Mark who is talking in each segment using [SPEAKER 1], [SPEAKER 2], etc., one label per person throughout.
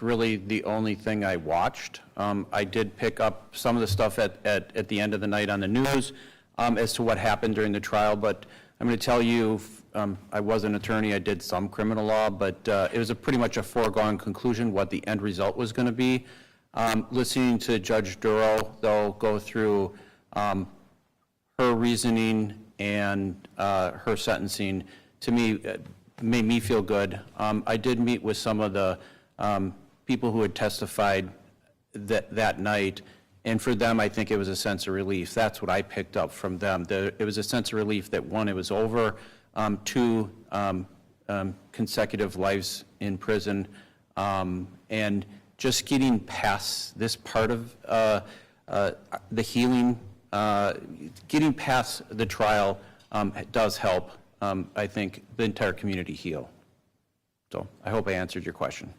[SPEAKER 1] really the only thing I watched. I did pick up some of the stuff at the end of the night on the news as to what happened during the trial, but I'm going to tell you, I was an attorney, I did some criminal law, but it was pretty much a foregone conclusion what the end result was going to be. Listening to Judge Darrell, though, go through her reasoning and her sentencing, to me, made me feel good. I did meet with some of the people who had testified that night, and for them, I think it was a sense of relief. That's what I picked up from them. It was a sense of relief that, one, it was over, two, consecutive lives in prison, and just getting past this part of the healing, getting past the trial does help, I think, the entire community heal. So I hope I answered your question.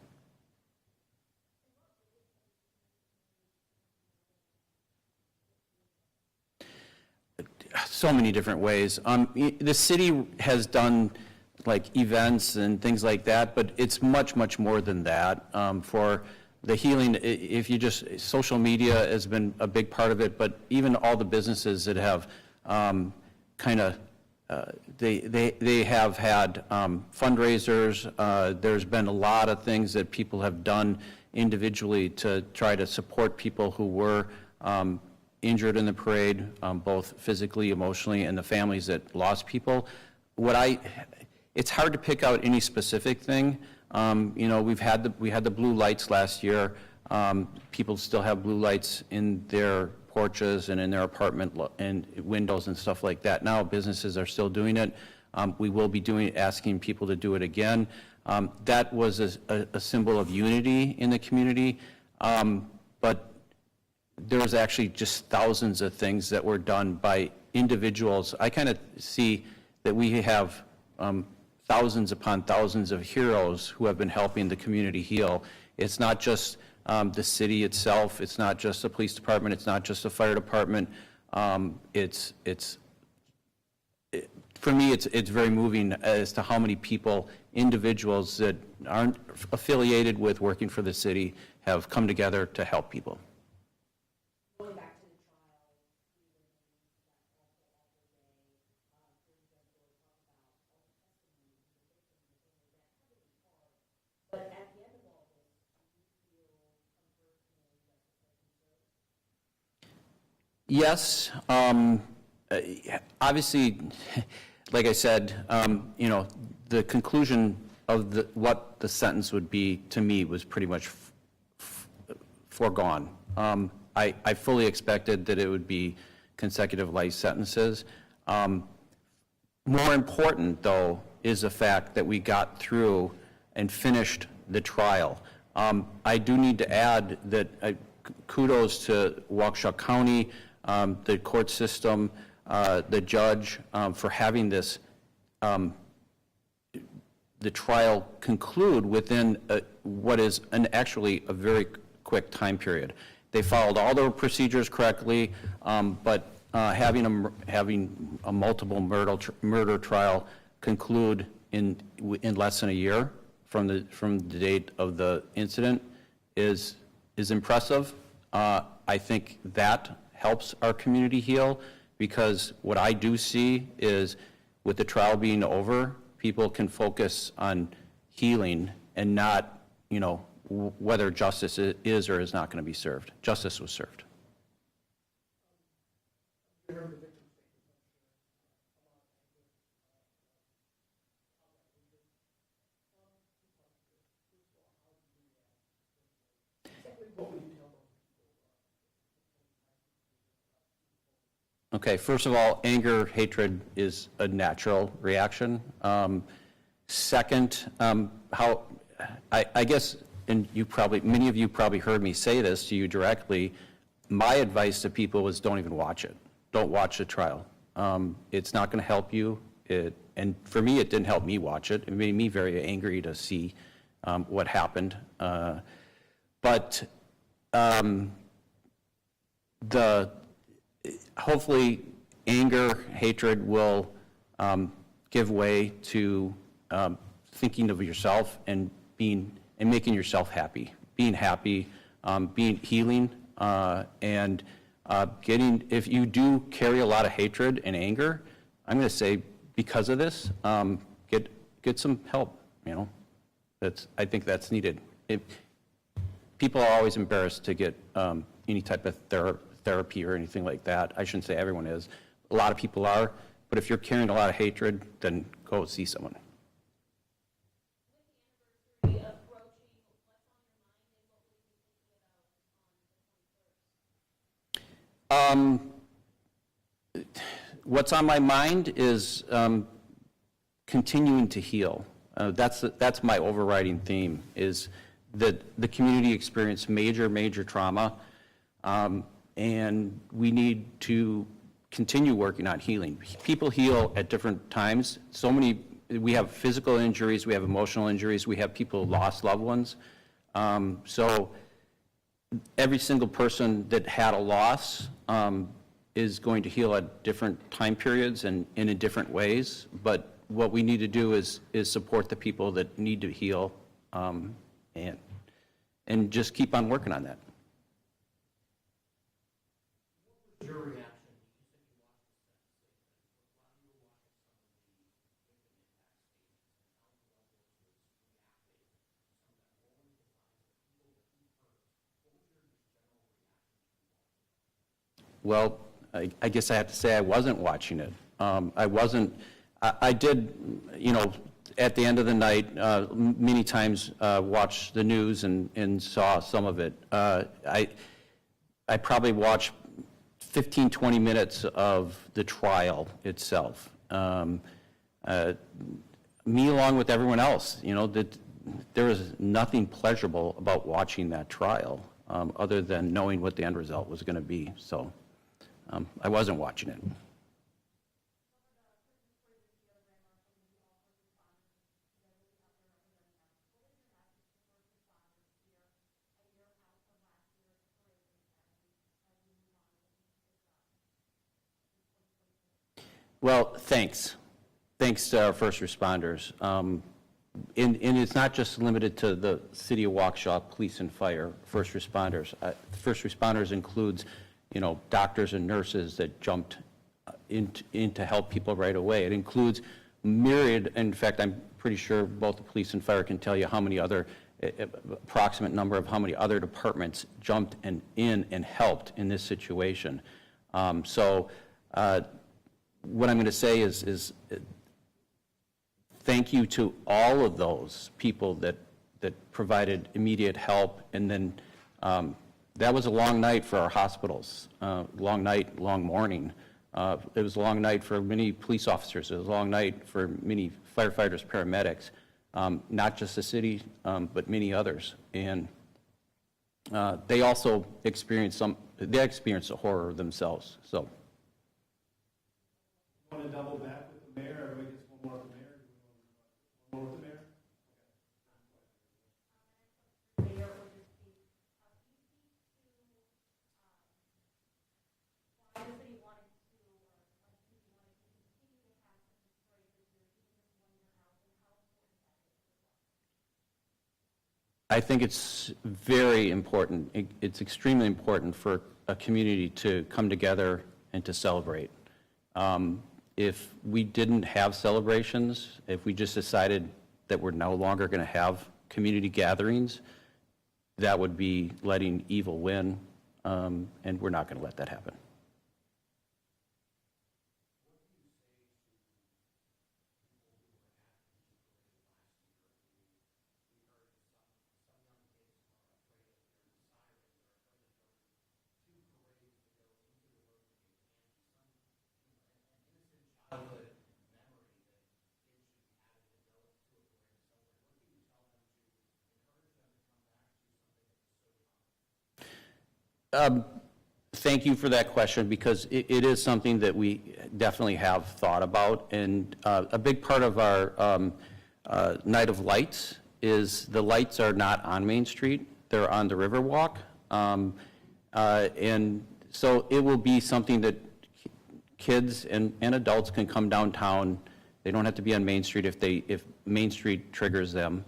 [SPEAKER 1] So many different ways. The city has done like events and things like that, but it's much, much more than that. For the healing, if you just, social media has been a big part of it, but even all the businesses that have kind of, they have had fundraisers. There's been a lot of things that people have done individually to try to support people who were injured in the parade, both physically, emotionally, and the families that lost people. It's hard to pick out any specific thing. You know, we had the blue lights last year. People still have blue lights in their porches and in their apartment and windows and stuff like that. Now businesses are still doing it. We will be asking people to do it again. That was a symbol of unity in the community, but there was actually just thousands of things that were done by individuals. I kind of see that we have thousands upon thousands of heroes who have been helping the community heal. It's not just the city itself. It's not just the police department. It's not just the fire department. For me, it's very moving as to how many people, individuals that aren't affiliated with working for the city, have come together to help people. Yes, obviously, like I said, you know, the conclusion of what the sentence would be to me was pretty much foregone. I fully expected that it would be consecutive life sentences. More important, though, is the fact that we got through and finished the trial. I do need to add that kudos to Waukesha County, the court system, the judge, for having this, the trial conclude within what is actually a very quick time period. They followed all the procedures correctly, but having a multiple murder trial conclude in less than a year from the date of the incident is impressive. I think that helps our community heal, because what I do see is, with the trial being over, people can focus on healing and not, you know, whether justice is or is not going to be served. Justice was served. Okay, first of all, anger, hatred is a natural reaction. Second, I guess, and many of you probably heard me say this to you directly, my advice to people was don't even watch it. Don't watch the trial. It's not going to help you. And for me, it didn't help me watch it. It made me very angry to see what happened. Hopefully, anger, hatred will give way to thinking of yourself and making yourself happy. being happy, healing, and if you do carry a lot of hatred and anger, I'm going to say because of this, get some help, I think that's needed. People are always embarrassed to get any type of therapy or anything like that. I shouldn't say everyone is. A lot of people are, but if you're carrying a lot of hatred, then go see someone. What's on my mind is continuing to heal. That's my overriding theme, is that the community experienced major trauma, and we need to continue working on healing. People heal at different times. We have physical injuries, we have emotional injuries, we have people who lost loved ones. So every single person that had a loss is going to heal at different time periods and in different ways, but what we need to do is support the people that need to heal, and just keep on working on that.
[SPEAKER 2] What was your reaction?
[SPEAKER 1] Well, I guess I have to say I wasn't watching it. I did, at the end of the night, many times watch the news and saw some of it. I probably watched 15, 20 minutes of the trial itself. Me along with everyone else, that there was nothing pleasurable about watching that trial other than knowing what the end result was going to be. So I wasn't watching it. Well, thanks. Thanks to our first responders. And it's not just limited to the City of Waukesha Police and Fire first responders. First responders includes, doctors and nurses that jumped in to help people right away. It includes myriad, in fact, I'm pretty sure both the police and fire can tell you how many other, approximate number of how many other departments jumped in and helped in this situation. What I'm going to say is thank you to all of those people that provided immediate help, and then that was a long night for our hospitals, long night, long morning. It was a long night for many police officers. It was a long night for many firefighters, paramedics, not just the city, but many others. And they also experienced the horror themselves. So.
[SPEAKER 2] Want to double back with the mayor? Everybody gets one more with the mayor? One more with the mayor?
[SPEAKER 1] I think it's very important. It's extremely important for a community to come together and to celebrate. If we didn't have celebrations, if we just decided that we're no longer going to have community gatherings, that would be letting evil win, and we're not going to let that happen. Thank you for that question, because it is something that we definitely have thought about, and a big part of our Night of Lights is the lights are not on Main Street, they're on the Riverwalk, and so it will be something that kids and adults can come downtown. They don't have to be on Main Street if Main Street triggers them.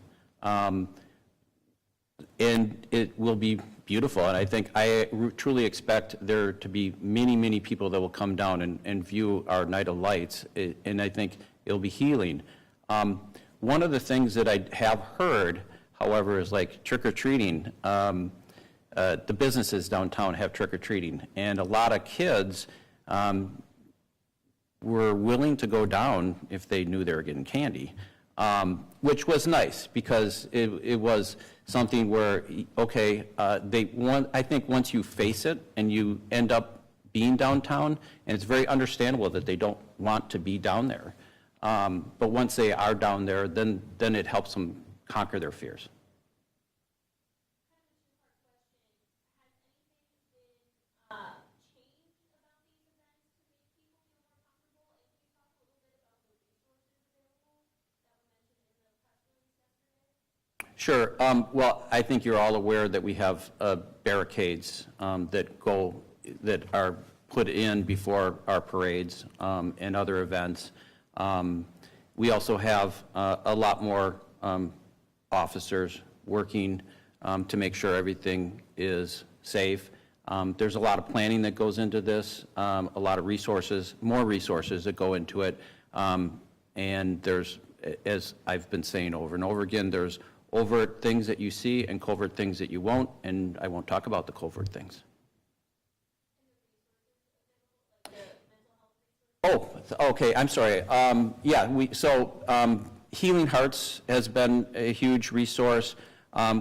[SPEAKER 1] And it will be beautiful, and I think, truly expect there to be many, many people that will come down and view our Night of Lights, and I think it'll be healing. One of the things that I have heard, however, is like trick-or-treating. The businesses downtown have trick-or-treating, and a lot of kids were willing to go down if they knew they were getting candy, which was nice, because it was something where, okay, I think once you face it and you end up being downtown, and it's very understandable that they don't want to be down there, but once they are down there, then it helps them conquer their fears. Sure. Well, I think you're all aware that we have barricades that are put in before our parades and other events. We also have a lot more officers working to make sure everything is safe. There's a lot of planning that goes into this, a lot of resources, more resources that go into it. And there's, as I've been saying over and over again, there's overt things that you see and covert things that you won't, and I won't talk about the covert things. Oh, okay, I'm sorry. Healing Hearts has been a huge resource.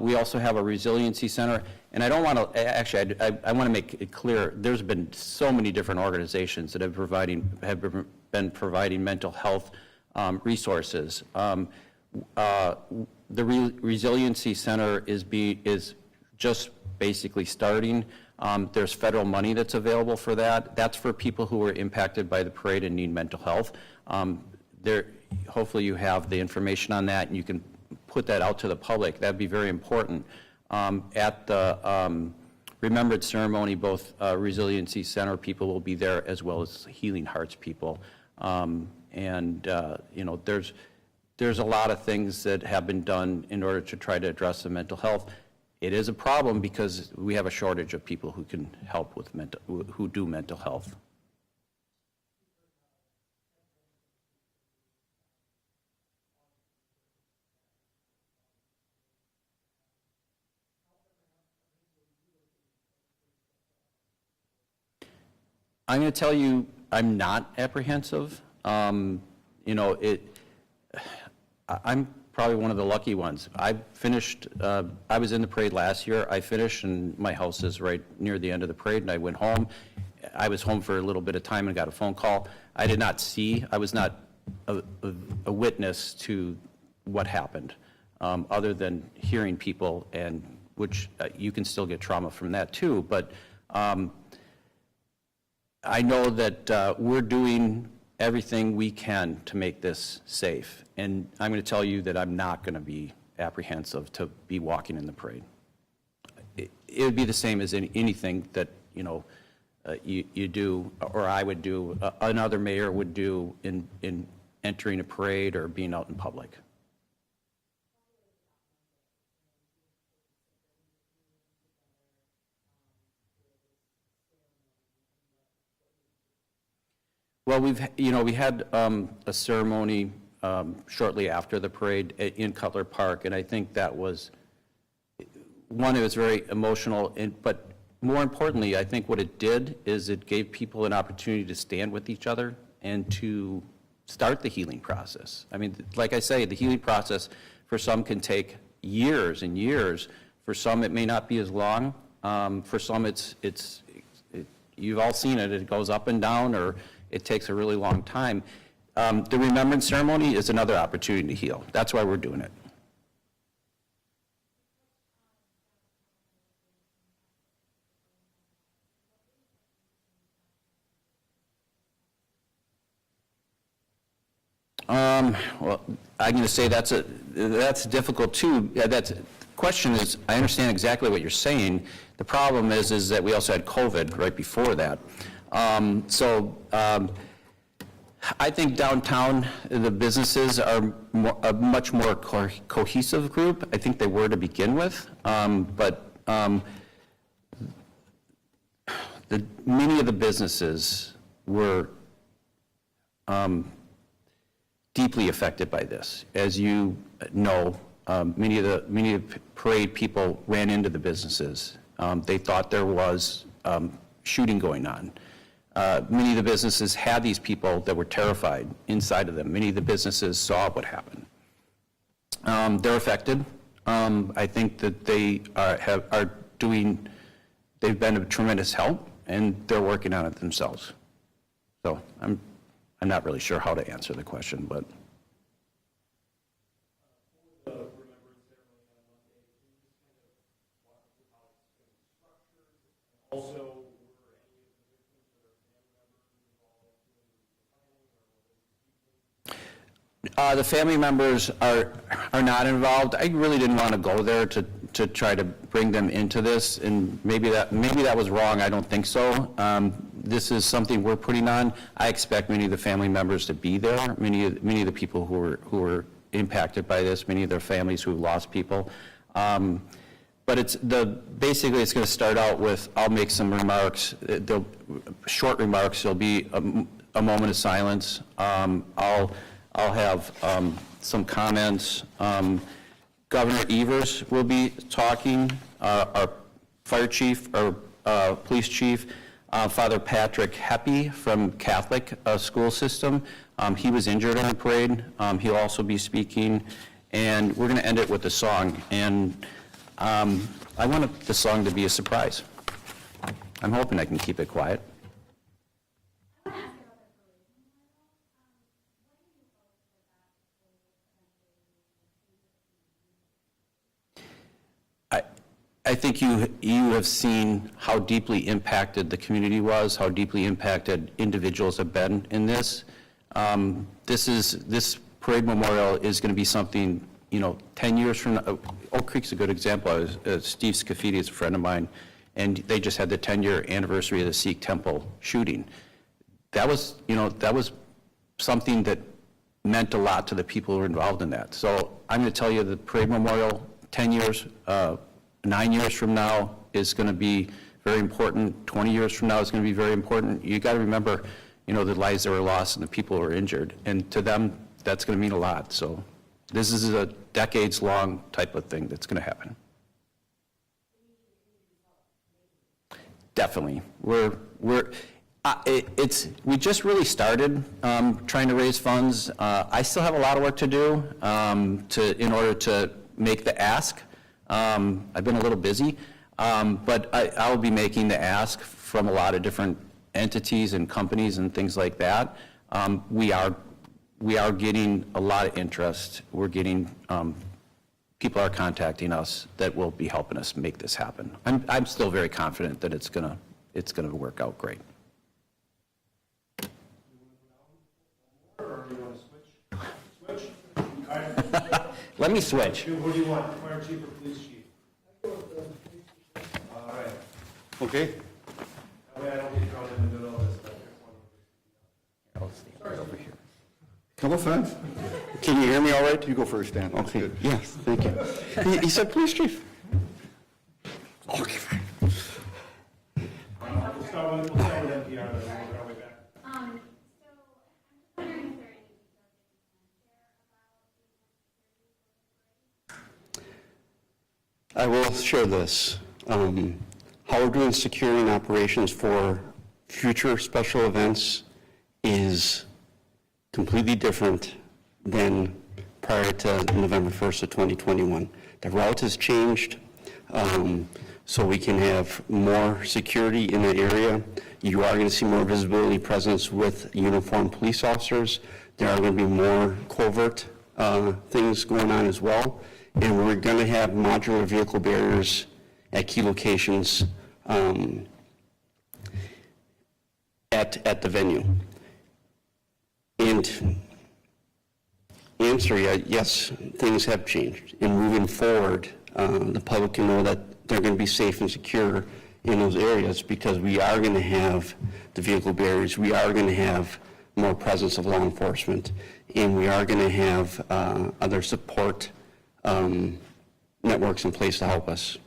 [SPEAKER 1] We also have a resiliency center, and I don't want to, actually, I want to make it clear, there's been so many different organizations that have been providing mental health resources. The Resiliency Center is just basically starting. There's federal money that's available for that. That's for people who were impacted by the parade and need mental health. Hopefully you have the information on that and you can put that out to the public. That'd be very important. At the Remembrance Ceremony, both Resiliency Center people will be there as well as Healing Hearts people. There's a lot of things that have been done in order to try to address the mental health. It is a problem because we have a shortage of people who can help with who do mental health. I'm going to tell you, I'm not apprehensive. I'm probably one of the lucky ones. I finished, I was in the parade last year. I finished, and my house is right near the end of the parade, and I went home. I was home for a little bit of time and got a phone call. I did not see, I was not a witness to what happened, other than hearing people, and which you can still get trauma from that too, but I know that we're doing everything we can to make this safe. And I'm going to tell you that I'm not going to be apprehensive to be walking in the parade. It would be the same as anything that, you do, or I would do, another mayor would do in entering a parade or being out in public. Well, we had a ceremony shortly after the parade in Cutler Park, and I think that was, one, it was very emotional, but more importantly, I think what it did is it gave people an opportunity to stand with each other and to start the healing process. I mean, like I say, the healing process for some can take years and years. For some, it may not be as long. For some, you've all seen it. It goes up and down, or it takes a really long time. The Remembrance Ceremony is another opportunity to heal. That's why we're doing it. Well, I'm going to say that's difficult too. Yeah, the question is, I understand exactly what you're saying. The problem is that we also had COVID right before that. I think downtown, the businesses are a much more cohesive group. I think they were to begin with, but many of the businesses were deeply affected by this. As you know, many of the parade people ran into the businesses. They thought there was shooting going on. Many of the businesses had these people that were terrified inside of them. Many of the businesses saw what happened. They're affected. I think that they they've been of tremendous help, and they're working on it themselves. So I'm not really sure how to answer the question, but.
[SPEAKER 2] Also,
[SPEAKER 1] The family members are not involved. I really didn't want to go there to try to bring them into this, and maybe that was wrong. I don't think so. This is something we're putting on. I expect many of the family members to be there. Many of the people who were impacted by this. Many of their families who lost people. But basically it's going to start out with, I'll make some remarks, short remarks. There'll be a moment of silence. I'll have some comments. Governor Evers will be talking, our fire chief, our police chief, Father Patrick Heppy from Catholic school system. He was injured on the parade. He'll also be speaking, and we're going to end it with a song. And I want the song to be a surprise. I'm hoping I can keep it quiet. I think you have seen how deeply impacted the community was, how deeply impacted individuals have been in this. This parade memorial is going to be something, 10 years from now. Oak Creek's a good example. Steve Scafidi is a friend of mine, and they just had the 10-year anniversary of the Sikh temple shooting. That was something that meant a lot to the people who were involved in that. So I'm going to tell you the parade memorial, 10 years, 9 years from now is going to be very important. 20 years from now is going to be very important. You got to remember, the lives that were lost and the people who were injured, and to them, that's going to mean a lot. So this is a decades-long type of thing that's going to happen. Definitely, we just really started trying to raise funds. I still have a lot of work to do in order to make the ask. I've been a little busy, but I'll be making the ask from a lot of different entities and companies and things like that. We are getting a lot of interest. We're getting, people are contacting us that will be helping us make this happen. I'm still very confident that it's gonna work out great.
[SPEAKER 2] or you want to switch? Switch?
[SPEAKER 1] Let me switch.
[SPEAKER 2] Who do you want, fire chief or police chief? All right.
[SPEAKER 3] Okay.
[SPEAKER 2] That way I don't get thrown in the middle of this.
[SPEAKER 1] I'll stay right over here.
[SPEAKER 3] Come on.
[SPEAKER 4] Can you hear me all right?
[SPEAKER 3] You go first, Dan. That's
[SPEAKER 4] Okay,
[SPEAKER 3] good.
[SPEAKER 4] yes, thank you. He said police chief. Okay, fine.
[SPEAKER 2] We'll start with NPR, then we'll work our way back.
[SPEAKER 5] So I'm just wondering if there are any details that you can share about
[SPEAKER 4] I will share this. How we're doing securing operations for future special events is completely different than prior to November 1st of 2021. The route has changed, so we can have more security in that area. You are going to see more visibility presence with uniformed police officers. There are going to be more covert things going on as well. And we're going to have modular vehicle barriers at key locations at the venue. And answer, yes, things have changed. And moving forward, the public can know that they're going to be safe and secure in those areas because we are going to have the vehicle barriers. We are going to have more presence of law enforcement, and we are going to have other support networks in place to help us.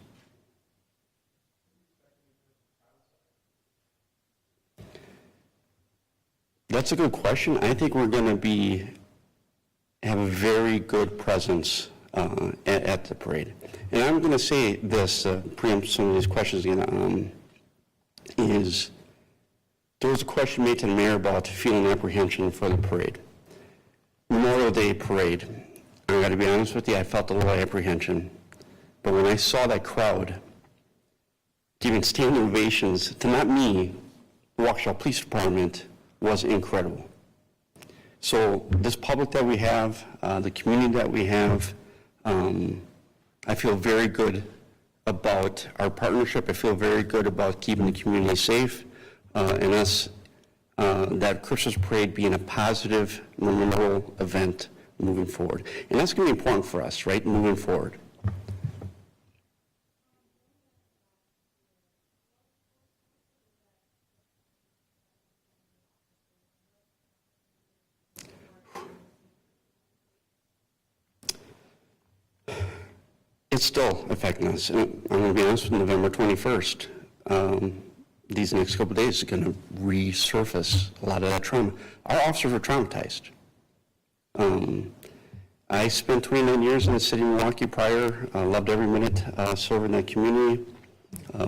[SPEAKER 4] That's a good question. I think we're going to have a very good presence at the parade. And I'm going to say this, preempt some of these questions again, is there was a question made to the mayor about feeling apprehension for the parade. Memorial Day parade, I got to be honest with you, I felt a little apprehension. But when I saw that crowd giving standing ovations to not me, the Waukesha Police Department, was incredible. So this public that we have, the community that we have, I feel very good about our partnership. I feel very good about keeping the community safe, and us, that Christmas parade being a positive memorial event moving forward. And that's going to be important for us, right, moving forward. It's still affecting us. And I'm going to be honest with you, November 21st, these next couple of days is going to resurface a lot of that trauma. Our officers are traumatized. I spent 29 years in the city of Milwaukee prior, loved every minute serving that community,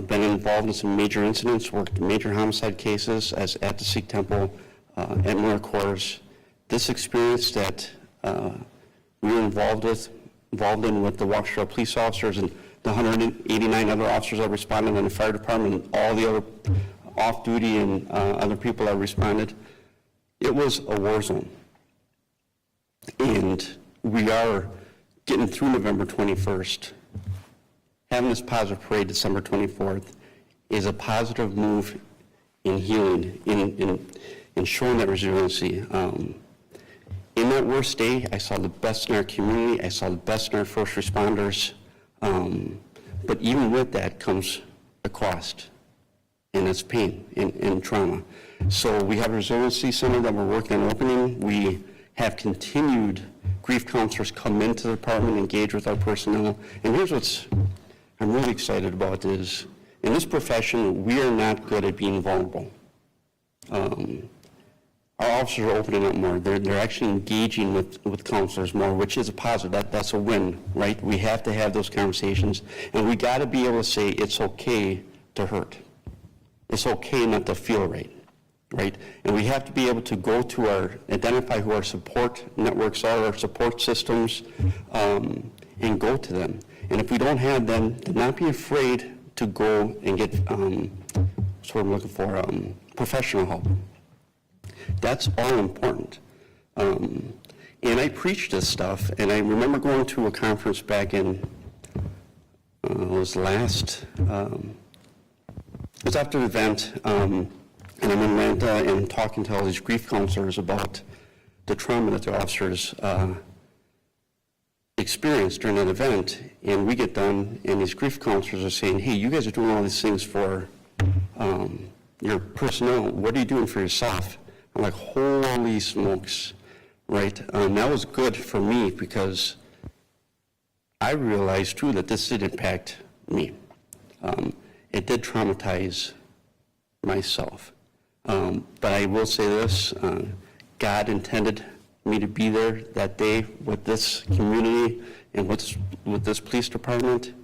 [SPEAKER 4] been involved in some major incidents, worked major homicide cases as at the Sikh Temple, at Mayor Court. This experience that we were involved in with the Waukesha police officers and the 189 other officers that responded in the fire department and all the other off-duty and other people that responded, it was a war zone. And we are getting through November 21st. Having this positive parade December 24th is a positive move in healing, in showing that resiliency. In that worst day, I saw the best in our community. I saw the best in our first responders. But even with that comes a cost, and it's pain and trauma. So we have a resiliency center that we're working on opening. We have continued grief counselors come into the department, engage with our personnel. And here's what's I'm really excited about is, in this profession, we are not good at being vulnerable. Our officers are opening up more. They're actually engaging with counselors more, which is a positive. That's a win, right? We have to have those conversations, and we got to be able to say it's okay to hurt. It's okay not to feel right? And we have to be able to go to identify who our support networks are, our support systems, and go to them. And if we don't have them, then not be afraid to go and get, that's what I'm looking for, professional help. That's all important. And I preach this stuff, and I remember going to a conference back in, it was after the event, and I'm in Atlanta and talking to all these grief counselors about the trauma that the officers experienced during that event. And we get done, and these grief counselors are saying, hey, you guys are doing all these things for your personnel. What are you doing for yourself? I'm like, holy smokes, right? That was good for me because I realized, too, that this did impact me. It did traumatize myself. But I will say this, God intended me to be there that day with this community and with this police department.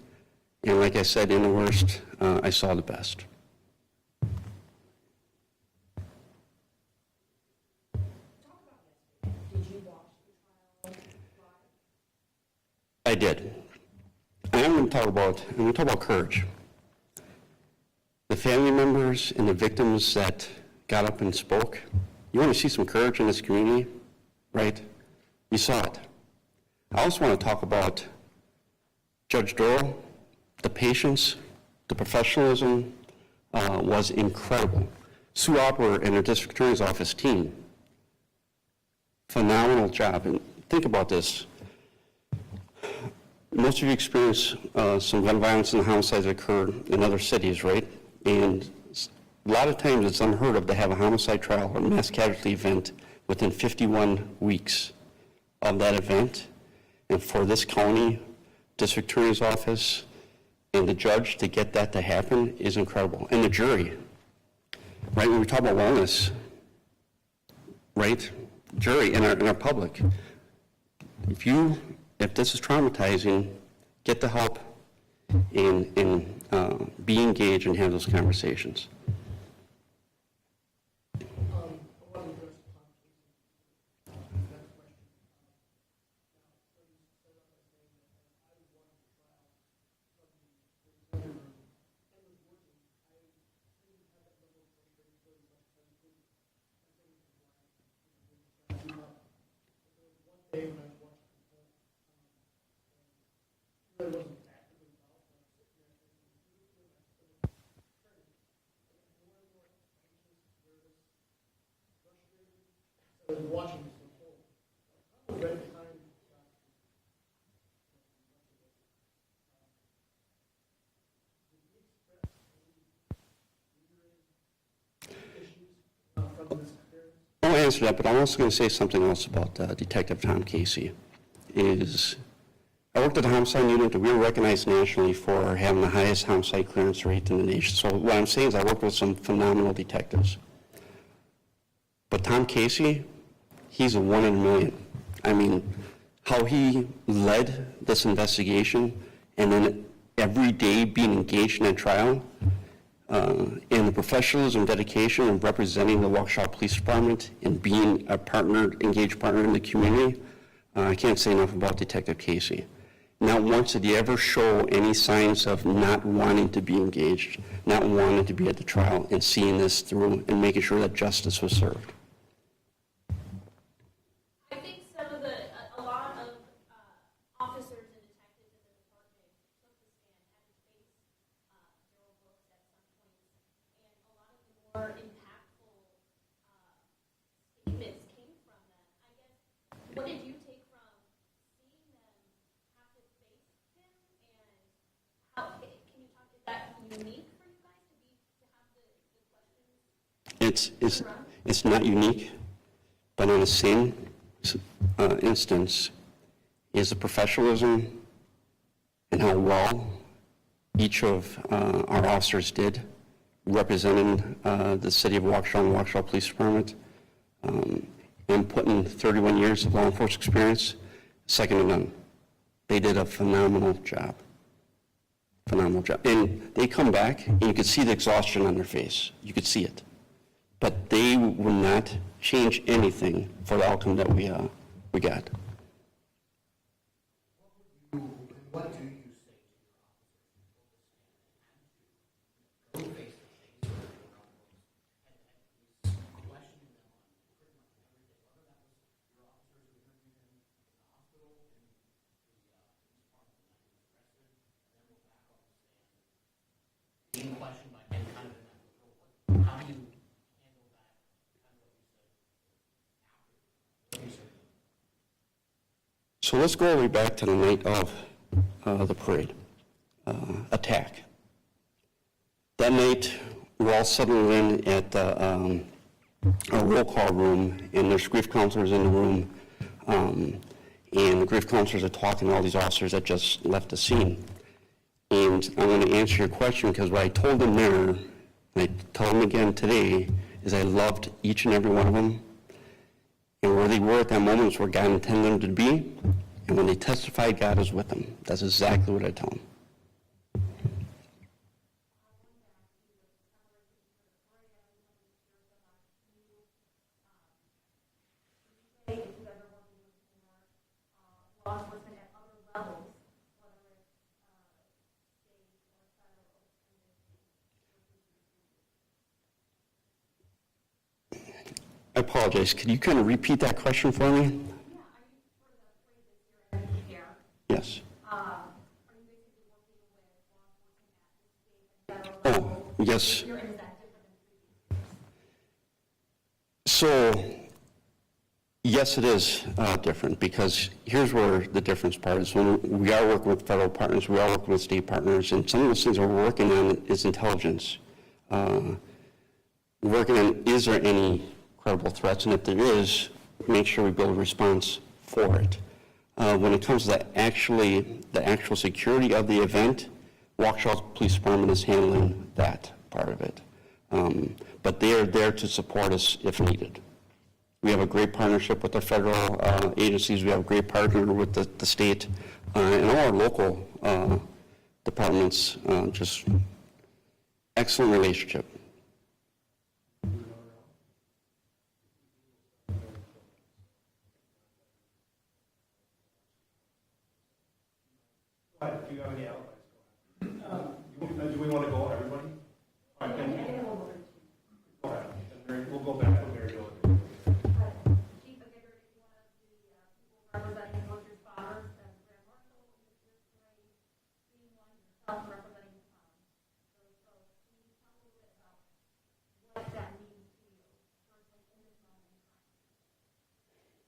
[SPEAKER 4] And like I said, in the worst, I saw the best. I did. I'm going to talk about courage. The family members and the victims that got up and spoke, you want to see some courage in this community, right? You saw it. I also want to talk about Judge Darrell. The patience, the professionalism was incredible. Sue Opper and her district attorney's office team, phenomenal job. And think about this. Most of you experience some gun violence and homicides that occur in other cities, right? And a lot of times it's unheard of to have a homicide trial or mass casualty event within 51 weeks of that event. And for this county district attorney's office and the judge to get that to happen is incredible. And the jury, right, when we talk about wellness, right, jury and our public, if this is traumatizing, get the help and be engaged and have those conversations.
[SPEAKER 2] Watching this unfold. I was right behind
[SPEAKER 4] I'll answer that, but I'm also going to say something else about Detective Tom Casey. I worked at the homicide unit, and we were recognized nationally for having the highest homicide clearance rate in the nation. So what I'm saying is I worked with some phenomenal detectives. But Tom Casey, he's a one in a million. I mean, how he led this investigation and then every day being engaged in a trial, and the professionalism, dedication, and representing the Waukesha Police Department and being a partner, engaged partner in the community, I can't say enough about Detective Casey. Not once did he ever show any signs of not wanting to be engaged, not wanting to be at the trial, and seeing this through and making sure that justice was served.
[SPEAKER 5] I think a lot of officers and detectives in the department took the stand, had to face Darrell Brooks at some points, and a lot of the more impactful statements came from them. I guess, what did you take from seeing them have to face him, and how, can you talk, is that unique for you guys to have the questions?
[SPEAKER 4] It's not unique, but in the same instance is the professionalism and how well each of our officers did representing the city of Waukesha and Waukesha Police Department, and putting 31 years of law enforcement experience, second to none. They did a phenomenal job. Phenomenal job. And they come back, and you could see the exhaustion on their face. You could see it. But they will not change anything for the outcome that we got.
[SPEAKER 6] What do you say to your officers who go to stand and to face the case of and questioning them on pretty much everything, whether that was your officers who interviewed him in the hospital and the police department that he was arrested, and then we're back on the stand, being questioned by him kind of in that role. How do you handle that, kind of what you said after? What do you say?
[SPEAKER 4] So let's go all the way back to the night of the parade attack. That night, we're all settling in at a roll call room, and there's grief counselors in the room, and the grief counselors are talking to all these officers that just left the scene. And I want to answer your question because what I told them there, and I told them again today, is I loved each and every one of them, and where they were at that moment is where God intended them to be. And when they testified, God is with them. That's exactly what I tell them.
[SPEAKER 5] Law enforcement at other levels, whether it's state or federal.
[SPEAKER 4] I apologize. Could you kind of repeat that question for me?
[SPEAKER 5] Yeah, are you for the parade this year at the fair?
[SPEAKER 4] Yes.
[SPEAKER 5] Are you basically working with law enforcement at the state and federal level?
[SPEAKER 4] Oh, yes.
[SPEAKER 5] This year, and is that different than previous years?
[SPEAKER 4] So, yes, it is different because here's where the difference part is. When we are working with federal partners, we are working with state partners, and some of those things that we're working on is intelligence. We're working on, is there any credible threats? And if there is, make sure we build a response for it. When it comes to the actual security of the event, Waukesha Police Department is handling that part of it. But they are there to support us if needed. We have a great partnership with the federal agencies. We have a great partner with the state and all our local departments. Just excellent relationship.
[SPEAKER 2] But do you have any outlets? Do we want to go, everybody? All right, then, go ahead. And Mary, we'll go back to Mary Jo.
[SPEAKER 5] Chief, if you want the people representing first responders as Grand Marshal, this parade, being one yourself representing so can you tell a little bit about what that means to you personally in this moment in time?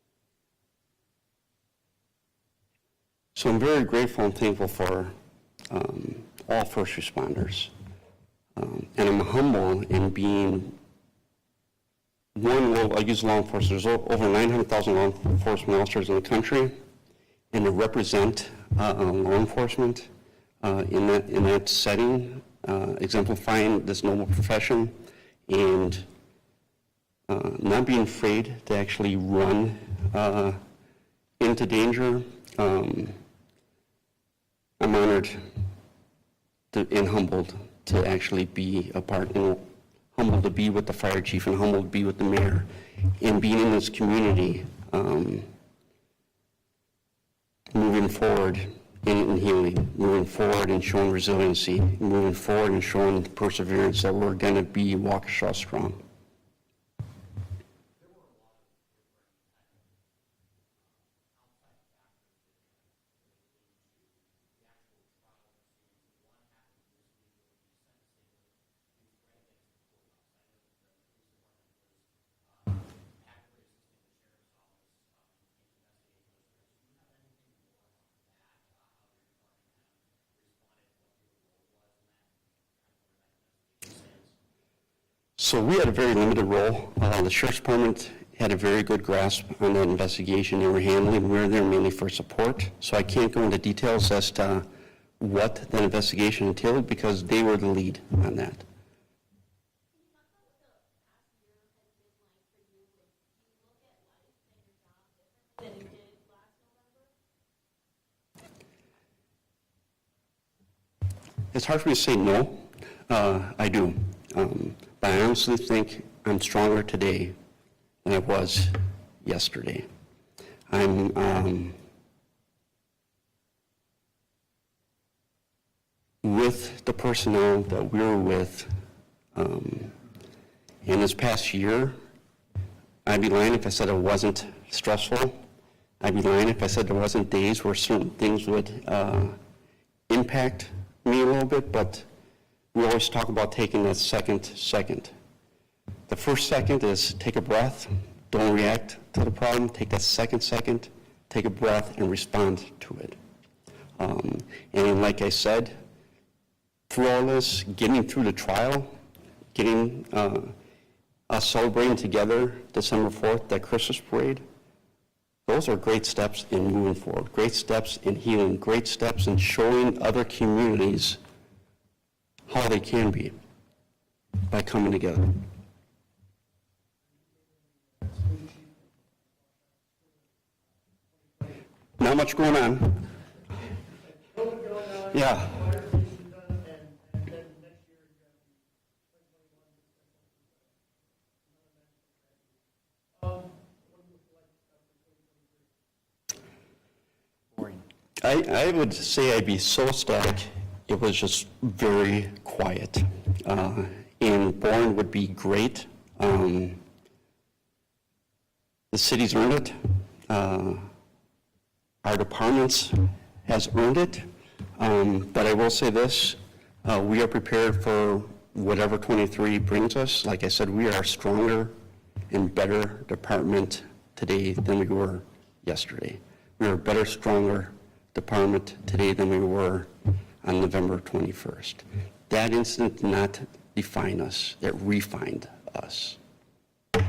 [SPEAKER 4] So I'm very grateful and thankful for all first responders. And I'm humble in being one, well, I use law enforcement. There's over 900,000 law enforcement officers in the country, and to represent law enforcement in that setting, exemplifying this noble profession, and not being afraid to actually run into danger. I'm honored and humbled to actually be a part, and humbled to be with the fire chief, and humbled to be with the mayor, and being in this community, moving forward in healing, moving forward and showing resiliency, moving forward and showing perseverance that we're going to be Waukesha strong. So we had a very limited role. The Sheriff's Department had a very good grasp on that investigation they were handling. We were there mainly for support. So I can't go into details as to what that investigation entailed because they were the lead on that. It's hard for me to say no. I do. But I honestly think I'm stronger today than I was yesterday. I'm with the personnel that we were with in this past year. I'd be lying if I said it wasn't stressful. I'd be lying if I said there wasn't days where certain things would impact me a little bit, but we always talk about taking that second. The first second is take a breath, don't react to the problem. Take that second, take a breath and respond to it. And like I said, through all this, getting through the trial, getting us celebrating together December 4th, that Christmas parade, those are great steps in moving forward, great steps in healing, great steps in showing other communities how they can be by coming together. Not much going on. Yeah. I would say I'd be so ecstatic. It was just very quiet. And boring would be great. The city's earned it. Our departments has earned it. But I will say this, we are prepared for whatever 23 brings us. Like I said, we are a stronger and better department today than we were yesterday. We are a better, stronger department today than we were on November 21st. That incident did not define us, it refined us.
[SPEAKER 7] What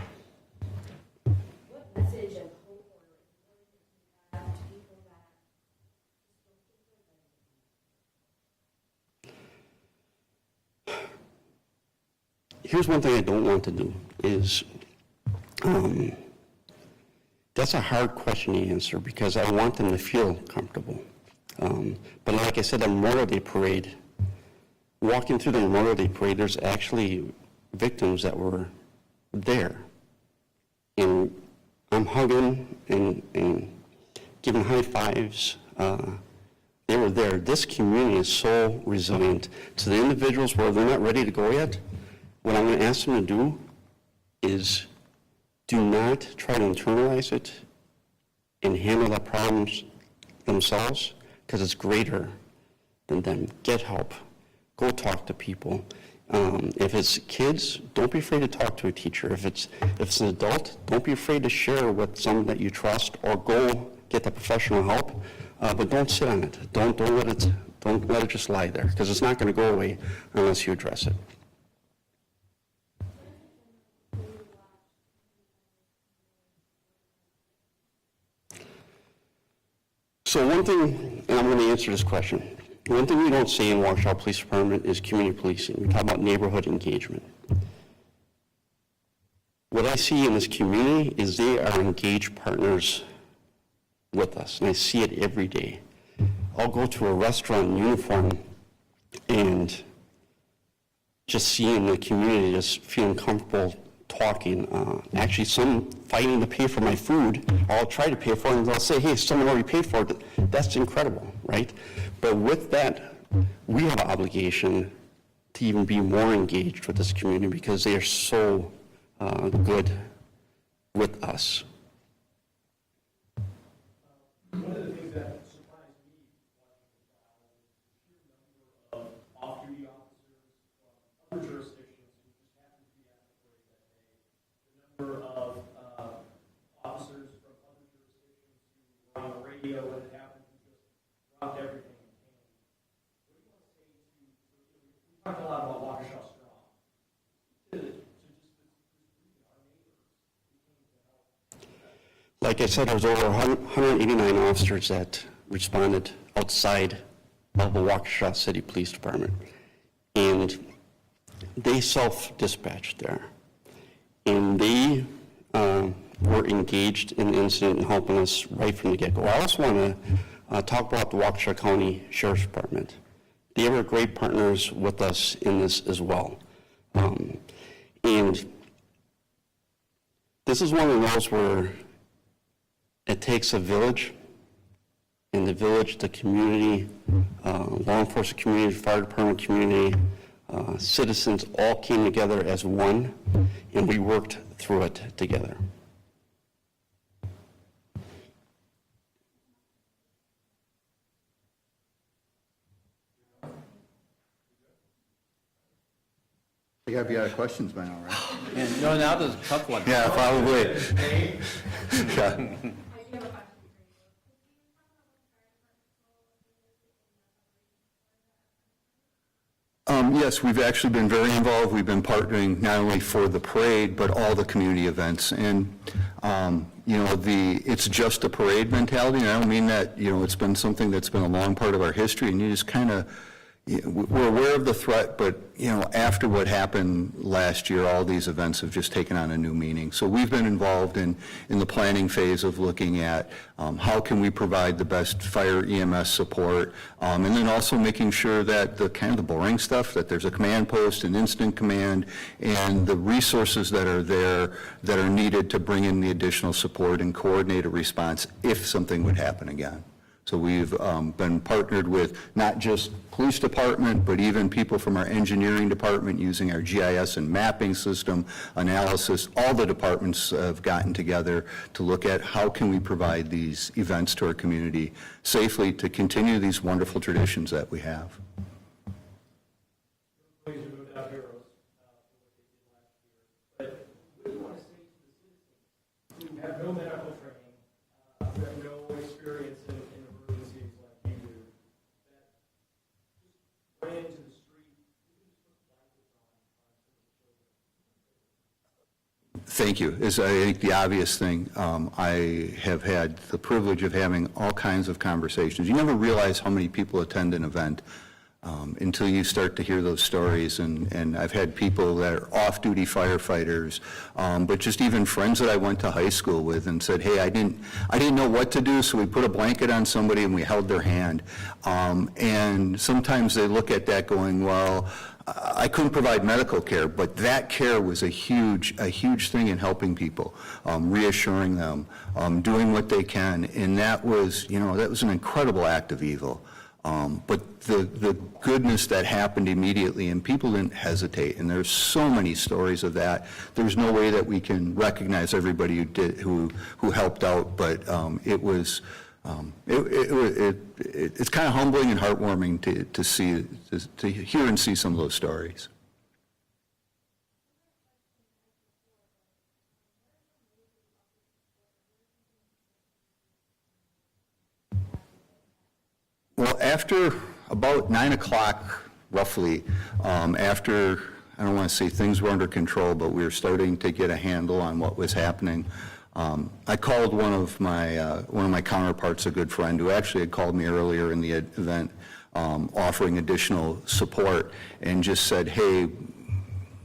[SPEAKER 7] message
[SPEAKER 4] here's one thing I don't want to do is, that's a hard question to answer because I want them to feel comfortable. But like I said, the Memorial Day Parade, walking through the Memorial Day Parade, there's actually victims that were there. And I'm hugging and giving high fives. They were there. This community is so resilient. To the individuals where they're not ready to go yet, what I'm going to ask them to do is do not try to internalize it and handle the problems themselves because it's greater than them. Get help. Go talk to people. If it's kids, don't be afraid to talk to a teacher. If it's an adult, don't be afraid to share with someone that you trust or go get the professional help. But don't sit on it. Don't let it just lie there because it's not going to go away unless you address it. So one thing, and I'm going to answer this question. One thing we don't say in Waukesha Police Department is community policing. We talk about neighborhood engagement. What I see in this community is they are engaged partners with us, and I see it every day. I'll go to a restaurant in uniform and just seeing the community, just feeling comfortable talking. Actually, some fighting to pay for my food, I'll try to pay for it, and they'll say, hey, someone already paid for it. That's incredible, right? But with that, we have an obligation to even be more engaged with this community because they are so good with us.
[SPEAKER 2] One of the things that surprised me watching the trial was the sheer number of off-duty officers from other jurisdictions who just happened to be at the parade that day. The number of officers from other jurisdictions who were on the radio when it happened who just dropped everything and came. What do you want to say to we talked a lot about Waukesha Strong. To just our neighbors who came to help.
[SPEAKER 4] Like I said, there was over 189 officers that responded outside of the Waukesha City Police Department. And they self-dispatched there. And they were engaged in the incident and helping us right from the get-go. I also want to talk about the Waukesha County Sheriff's Department. They were great partners with us in this as well. And this is one of those where it takes a village, and the village, the community, law enforcement community, fire department community, citizens all came together as one, and we worked through it together.
[SPEAKER 3] You gotta be out of questions by now, right?
[SPEAKER 1] And, no, now there's a tough one.
[SPEAKER 3] Yeah, probably. Yeah. Yes, we've actually been very involved. We've been partnering not only for the parade, but all the community events. And, you know, it's just a parade mentality, and I don't mean that, you know, it's been something that's been a long part of our history, and you just kind of, we're aware of the threat, but, you know, after what happened last year, all these events have just taken on a new meaning. So we've been involved in the planning phase of looking at how can we provide the best fire EMS support, and then also making sure that the kind of the boring stuff, that there's a command post, an instant command, and the resources that are there that are needed to bring in the additional support and coordinate a response if something would happen again. So we've been partnered with not just police department, but even people from our engineering department using our GIS and mapping system analysis. All the departments have gotten together to look at how can we provide these events to our community safely to continue these wonderful traditions that we have.
[SPEAKER 2] Employees are no doubt heroes for what they did last year. But what do you want to say to the citizens who have no medical training, who have no experience in emergencies like you do, that just ran into the street, you just put blankets on some of the children?
[SPEAKER 3] Thank you. Is I think the obvious thing, I have had the privilege of having all kinds of conversations. You never realize how many people attend an event until you start to hear those stories. And I've had people that are off-duty firefighters, but just even friends that I went to high school with and said, hey, I didn't know what to do, so we put a blanket on somebody and we held their hand. And sometimes they look at that going, well, I couldn't provide medical care, but that care was a huge thing in helping people, reassuring them, doing what they can, and that was an incredible act of evil. But the goodness that happened immediately, and people didn't hesitate, and there's so many stories of that. There's no way that we can recognize everybody who helped out, but it was. It's kind of humbling and heartwarming to hear and see some of those stories. Well, after about 9 o'clock, roughly, after, I don't want to say things were under control, but we were starting to get a handle on what was happening. I called one of my counterparts, a good friend, who actually had called me earlier in the event, offering additional support, and just said, hey,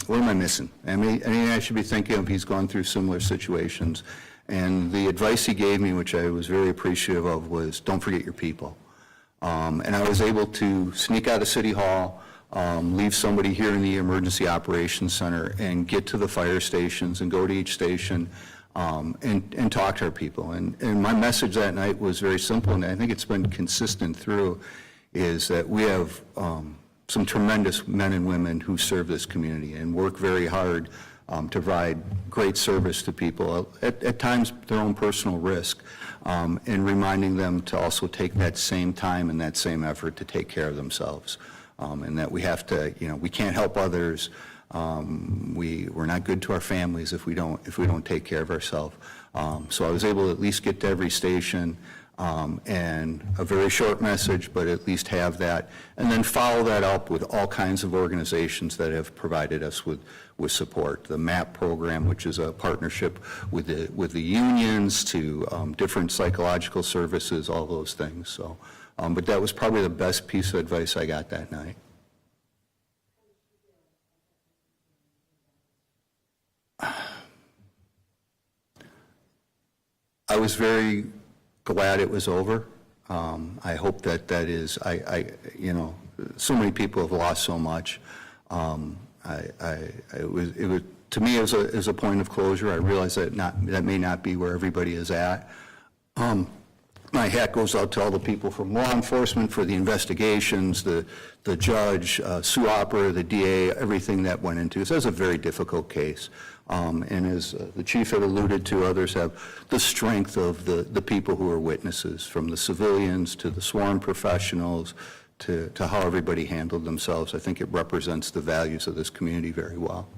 [SPEAKER 3] what am I missing? I mean, I should be thinking of, he's gone through similar situations. And the advice he gave me, which I was very appreciative of, was don't forget your people. And I was able to sneak out of City Hall, leave somebody here in the Emergency Operations Center, and get to the fire stations and go to each station and talk to our people. And my message that night was very simple, and I think it's been consistent through, is that we have some tremendous men and women who serve this community and work very hard to provide great service to people, at times their own personal risk, and reminding them to also take that same time and that same effort to take care of themselves, and that we have to, we can't help others. We're not good to our families if we don't take care of ourselves. So I was able to at least get to every station, and a very short message, but at least have that, and then follow that up with all kinds of organizations that have provided us with support. The MAP program, which is a partnership with the unions, to different psychological services, all those things. So, but that was probably the best piece of advice I got that night. I was very glad it was over. I hope that is, so many people have lost so much. It was to me as a point of closure. I realize that that may not be where everybody is at. My hat goes out to all the people from law enforcement for the investigations, the judge, Sue Opera, the DA, everything that went into it. That's a very difficult case. And as the chief had alluded to, others have, the strength of the people who are witnesses, from the civilians to the sworn professionals to how everybody handled themselves. I think it represents the values of this community very well.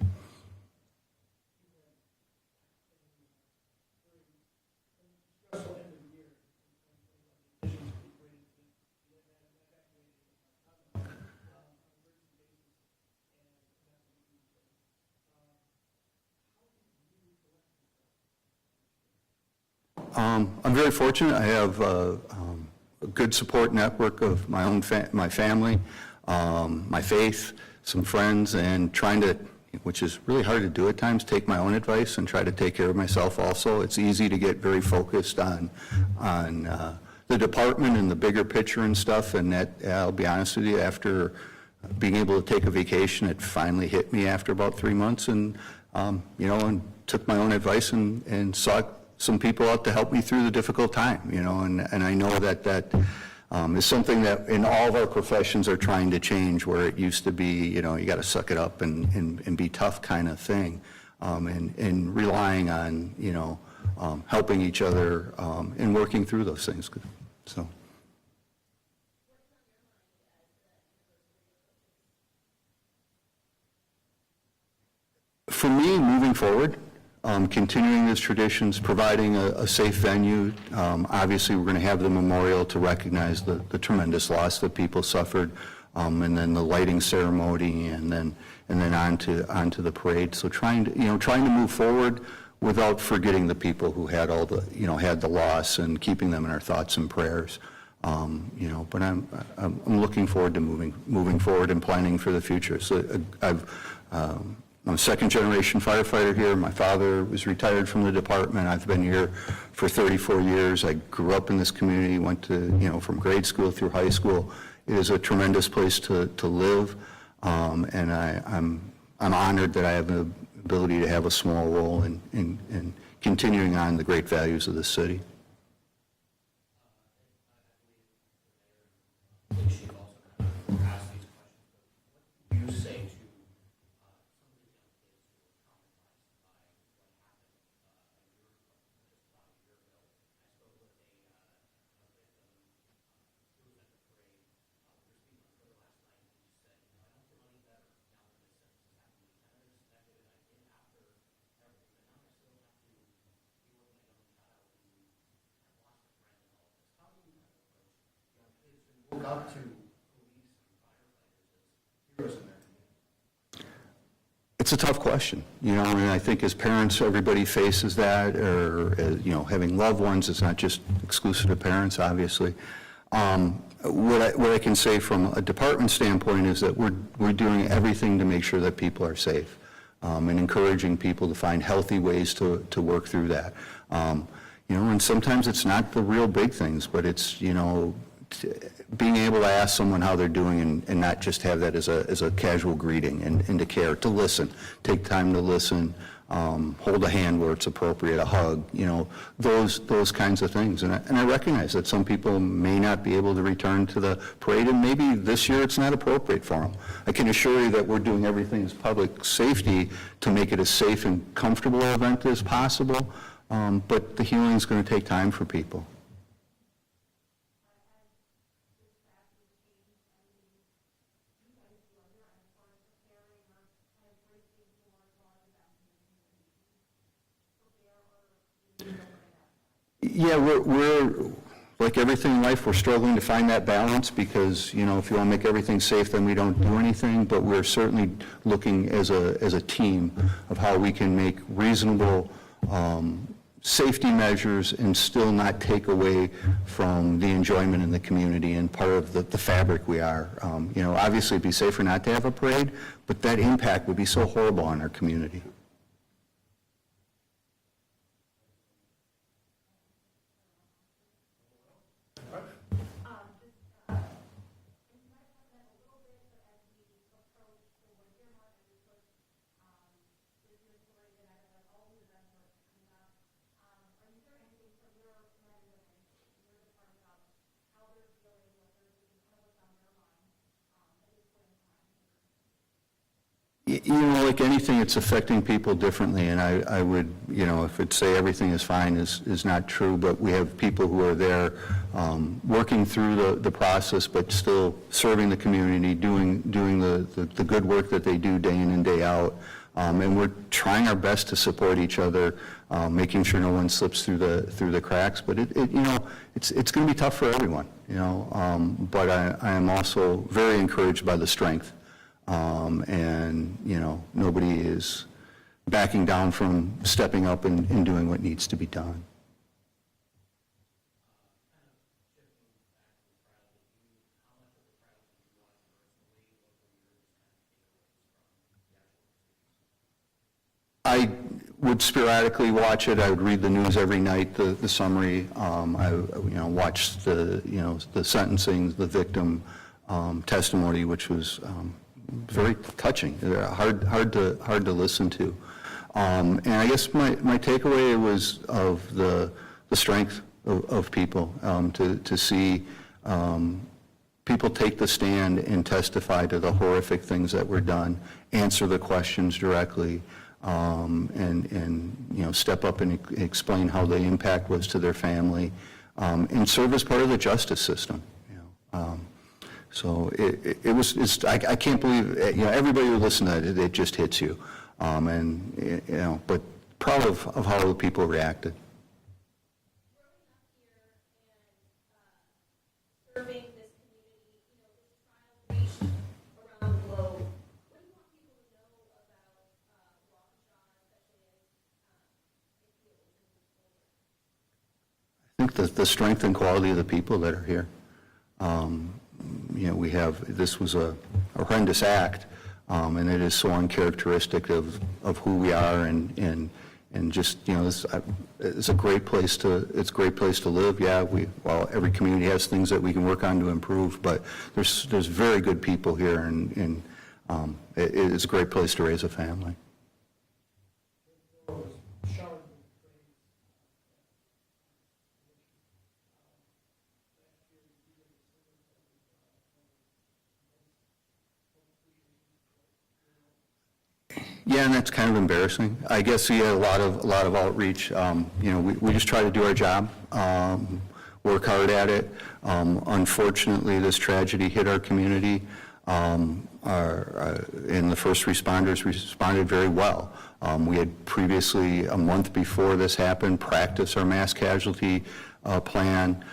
[SPEAKER 3] I'm very fortunate. I have a good support network of my own my family, my faith, some friends, and trying to, which is really hard to do at times, take my own advice and try to take care of myself also. It's easy to get very focused on the department and the bigger picture and stuff, and that, I'll be honest with you, after being able to take a vacation, it finally hit me after about 3 months, and and took my own advice and sought some people out to help me through the difficult time, and I know that is something that in all of our professions are trying to change, where it used to be, you got to suck it up and be tough kind of thing, and relying on, helping each other and working through those things. So. For me, moving forward, continuing these traditions, providing a safe venue. Obviously, we're going to have the memorial to recognize the tremendous loss that people suffered, and then the lighting ceremony, and then onto the parade. So trying to move forward without forgetting the people who had had the loss, and keeping them in our thoughts and prayers. You know, but I'm looking forward to moving forward and planning for the future. So I'm a second-generation firefighter here. My father was retired from the department. I've been here for 34 years. I grew up in this community, went to, you know, from grade school through high school. It is a tremendous place to live, and I'm honored that I have the ability to have a small role in continuing on the great values of the city.
[SPEAKER 6] She also kind of asked these questions, but what do you say to some of these young kids who were traumatized by what happened? There was speaking for the last night, and she said, you know, I don't feel any better now than I said this happened. We kind of just expected it. I did after everything. Now I'm still have to be working on my own child and watch the friend and all this. How do you kind of approach young kids and look up to
[SPEAKER 3] It's a tough question, you know, and I think as parents, everybody faces that, or, you know, having loved ones, it's not just exclusive to parents, obviously. What I can say from a department standpoint is that we're doing everything to make sure that people are safe, and encouraging people to find healthy ways to work through that. You know, and sometimes it's not the real big things, but it's, you know, being able to ask someone how they're doing and not just have that as a casual greeting, and to care, to listen, take time to listen, hold a hand where it's appropriate, a hug, you know, those kinds of things. And I recognize that some people may not be able to return to the parade, and maybe this year it's not appropriate for them. I can assure you that we're doing everything as public safety to make it as safe and comfortable an event as possible, but the healing is going to take time for people. Yeah, we're like everything in life, we're struggling to find that balance because, you know, if you want to make everything safe, then we don't do anything, but we're certainly looking as a team of how we can make reasonable safety measures and still not take away from the enjoyment in the community and part of the fabric we are. You know, obviously it'd be safer not to have a parade, but that impact would be so horrible on our community. You know, like anything, it's affecting people differently, and I would, you know, if it say everything is fine is not true, but we have people who are there working through the process, but still serving the community, doing the good work that they do day in and day out, and we're trying our best to support each other, making sure no one slips through the cracks, but it you know, it's going to be tough for everyone, you know, but I am also very encouraged by the strength. And, you know, nobody is backing down from stepping up and doing what needs to be done. I would sporadically watch it. I would read the news every night, the summary. I, you know, watched the sentencing, the victim testimony, which was very touching, hard to listen to. And I guess my takeaway was of the strength of people, to see people take the stand and testify to the horrific things that were done, answer the questions directly, and you know, step up and explain how the impact was to their family, and serve as part of the justice system. You know. So I can't believe, you know, everybody who listened to it just hits you. And, you know, but proud of how the people reacted.
[SPEAKER 5] Growing up here and serving this community, you know, this trial reached around the globe. What do you want people to know about Waukesha, especially as it heals and moves forward?
[SPEAKER 3] I think the strength and quality of the people that are here. This was a horrendous act, and it is so uncharacteristic of who we are, and just, it's a great place to live. Yeah, every community has things that we can work on to improve, but there's very good people here, and it's a great place to raise a family. Yeah, and that's kind of embarrassing. I guess we had a lot of outreach. We just try to do our job, work hard at it. Unfortunately, this tragedy hit our community, and the first responders responded very well. We had previously, a month before this happened, practiced our mass casualty plan.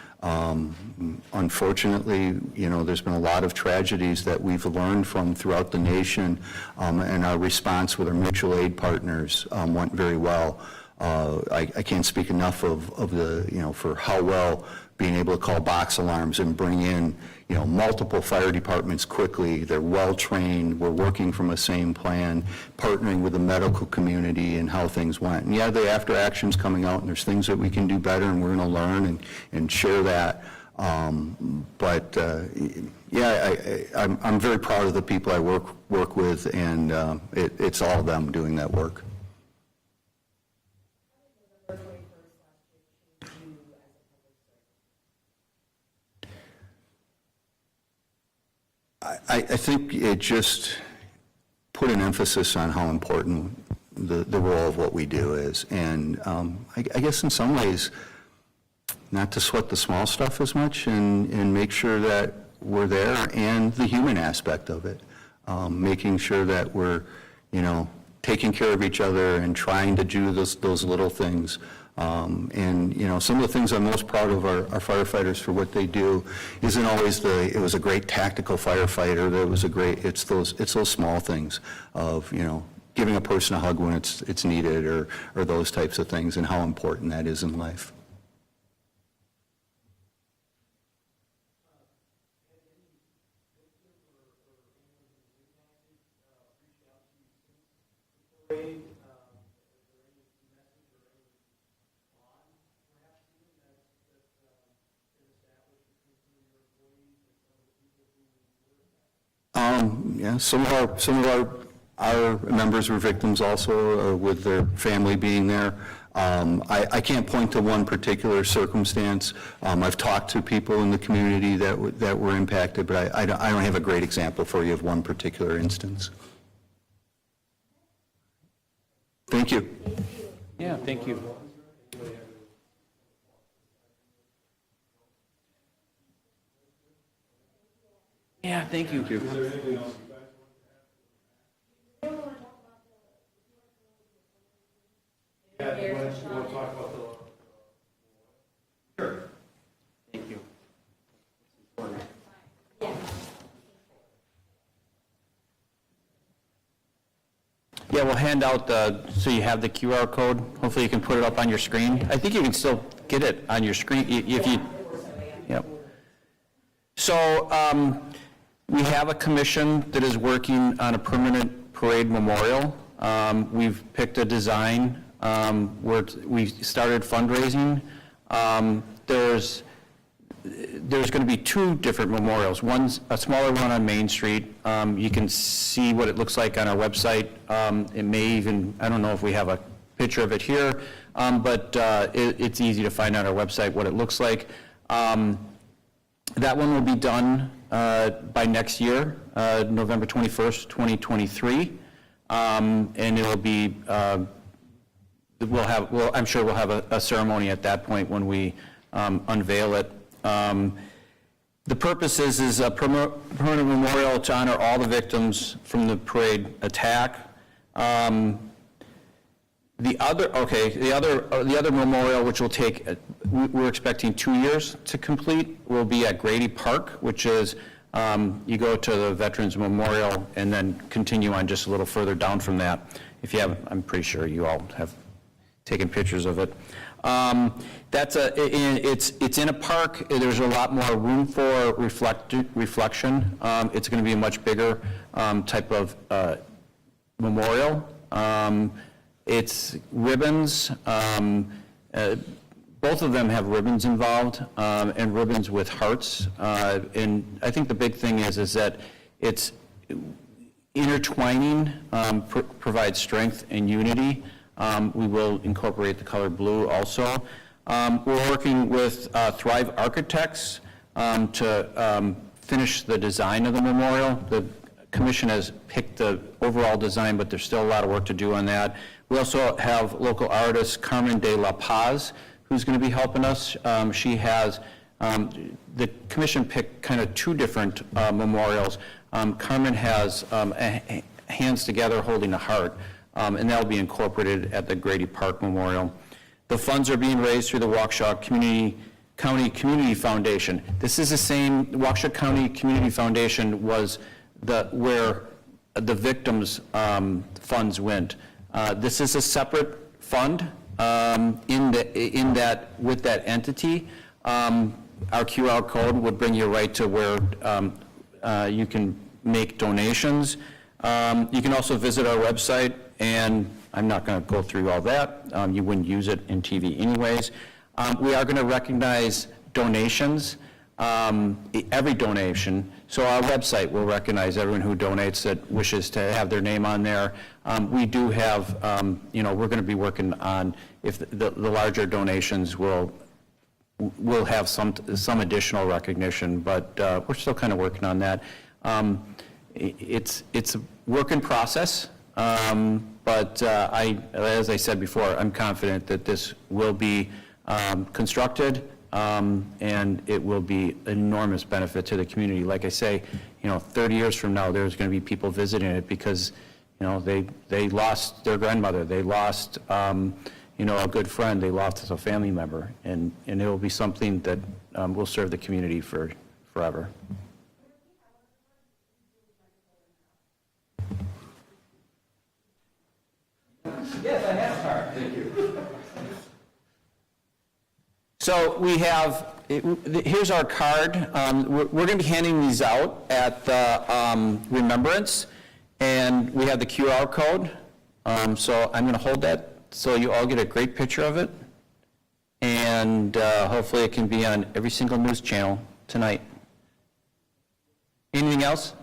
[SPEAKER 3] Unfortunately, there's been a lot of tragedies that we've learned from throughout the nation, and our response with our mutual aid partners went very well. I can't speak enough of the, for how well being able to call box alarms and bring in, multiple fire departments quickly. They're well-trained. We're working from the same plan, partnering with the medical community and how things went. And yeah, the after action's coming out, and there's things that we can do better, and we're going to learn and share that. I'm very proud of the people I work with, and it's all them doing that work. I think it just put an emphasis on how important the role of what we do is. And I guess in some ways, not to sweat the small stuff as much, and make sure that we're there, and the human aspect of it, making sure that we're, taking care of each other and trying to do those little things. Some of the things I'm most proud of our firefighters for what they do isn't always it was a great tactical firefighter, it's those small things of, giving a person a hug when it's needed, or those types of things, and how important that is in life. Some of our members were victims also, with their family being there. I can't point to one particular circumstance. I've talked to people in the community that were impacted, but I don't have a great example for you of one particular instance. Thank you.
[SPEAKER 1] Yeah, thank you. Yeah, thank you.
[SPEAKER 2] Is there anything else you guys want to add? Yeah, you want to talk about the... Sure.
[SPEAKER 1] Thank you. Yeah, we'll hand out so you have the QR code. Hopefully you can put it up on your screen. I think you can still get it on your screen if you... Yep. So we have a commission that is working on a permanent parade memorial. We've picked a design where we started fundraising. There's going to be two different memorials. One's a smaller one on Main Street. You can see what it looks like on our website. It may even, I don't know if we have a picture of it here, but it's easy to find on our website what it looks like. That one will be done by next year, November 21st, 2023. And it'll be, I'm sure we'll have a ceremony at that point when we unveil it. The purpose is a permanent memorial to honor all the victims from the parade attack. The other memorial, which will take, we're expecting 2 years to complete, will be at Grady Park, which is, you go to the Veterans Memorial and then continue on just a little further down from that. If you have, I'm pretty sure you all have taking pictures of it. It's in a park. There's a lot more room for reflection. It's going to be a much bigger type of memorial. It's ribbons. Both of them have ribbons involved, and ribbons with hearts. And I think the big thing is that it's intertwining, provides strength and unity. We will incorporate the color blue also. We're working with Thrive Architects to finish the design of the memorial. The commission has picked the overall design, but there's still a lot of work to do on that. We also have local artist Carmen de la Paz, who's going to be helping us. She has, the commission picked kind of two different memorials. Carmen has hands together holding a heart, and that'll be incorporated at the Grady Park Memorial. The funds are being raised through the Waukesha County Community Foundation. This is the same, Waukesha County Community Foundation was where the victims' funds went. This is a separate fund with that entity. Our QR code would bring you right to where you can make donations. You can also visit our website, and I'm not going to go through all that. You wouldn't use it in TV anyways. We are going to recognize donations, every donation. So our website will recognize everyone who donates that wishes to have their name on there. We do have, we're going to be working on if the larger donations will have some additional recognition, but we're still kind of working on that. It's a work in process, but as I said before, I'm confident that this will be constructed, and it will be an enormous benefit to the community. Like I say, 30 years from now, there's going to be people visiting it because, they lost their grandmother, they lost, a good friend, they lost a family member, and it will be something that will serve the community for forever.
[SPEAKER 6] Yes, I have, sir. Thank you.
[SPEAKER 1] So we have, here's our card. We're going to be handing these out at the Remembrance, and we have the QR code. So I'm going to hold that so you all get a great picture of it, and hopefully it can be on every single news channel tonight. Anything else?